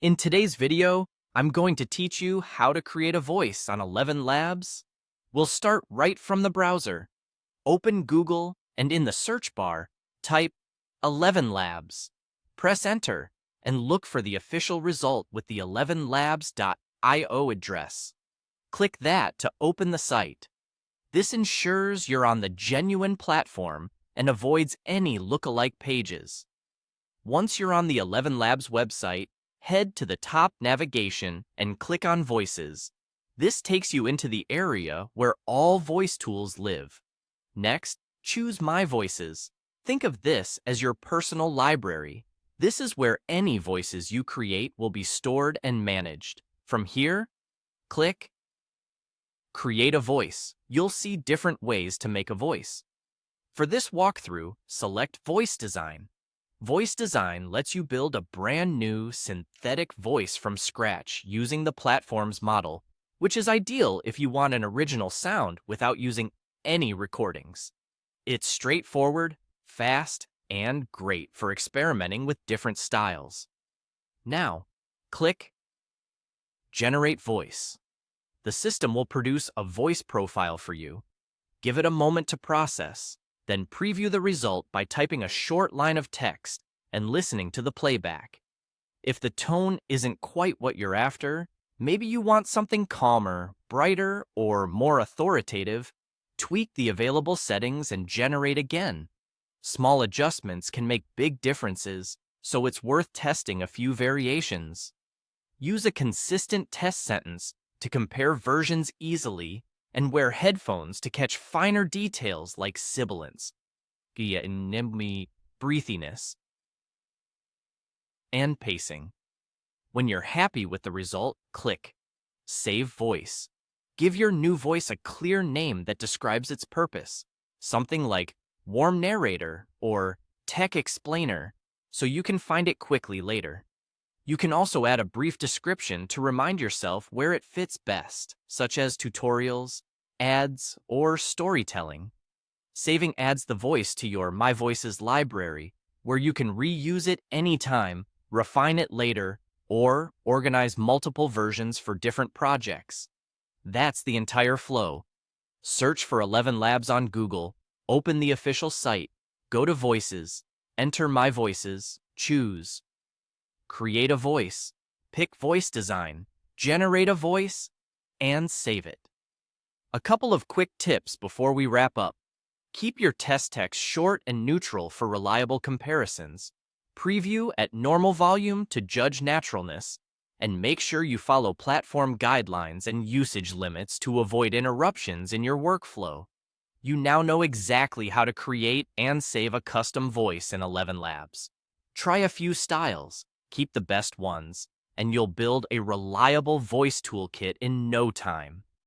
In today's video, I'm going to teach you how to create a voice on ElevenLabs. We'll start right from the browser. Open Google and in the search bar, type ElevenLabs. Press enter and look for the official result with the elevenlabs.io address. Click that to open the site. This ensures you're on the genuine platform and avoids any lookalike pages. Once you're on the ElevenLabs website, head to the top navigation and click on Voices. This takes you into the area where all voice tools live. Next, choose My Voices. Think of this as your personal library. This is where any voices you create will be stored and managed. From here, click Create a Voice. You'll see different ways to make a voice. For this walkthrough, select Voice Design. Voice Design lets you build a brand new synthetic voice from scratch using the platform's model, which is ideal if you want an original sound without using any recordings. It's straightforward, fast, and great for experimenting with different styles. Now, click Generate Voice. The system will produce a voice profile for you. Give it a moment to process. Then preview the result by typing a short line of text and listening to the playback. If the tone isn't quite what you're after, maybe you want something calmer, brighter, or more authoritative, tweak the available settings and generate again. Small adjustments can make big differences, so it's worth testing a few variations. Use a consistent test sentence to compare versions easily and wear headphones to catch finer details like sibilance, breathiness, and pacing. When you're happy with the result, click Save Voice. Give your new voice a clear name that describes its purpose, something like Warm Narrator or Tech Explainer, so you can find it quickly later. You can also add a brief description to remind yourself where it fits best, such as tutorials, ads, or storytelling. Saving adds the voice to your My Voices library, where you can reuse it anytime, refine it later, or organize multiple versions for different projects. That's the entire flow. Search for ElevenLabs on Google, open the official site, go to Voices, enter My Voices, choose Create a Voice, pick Voice Design, generate a voice, and save it. A couple of quick tips before we wrap up. Keep your test text short and neutral for reliable comparisons. Preview at normal volume to judge naturalness, and make sure you follow platform guidelines and usage limits to avoid interruptions in your workflow. You now know exactly how to create and save a custom voice in ElevenLabs. Try a few styles. Keep the best ones, and you'll build a reliable voice toolkit in no time.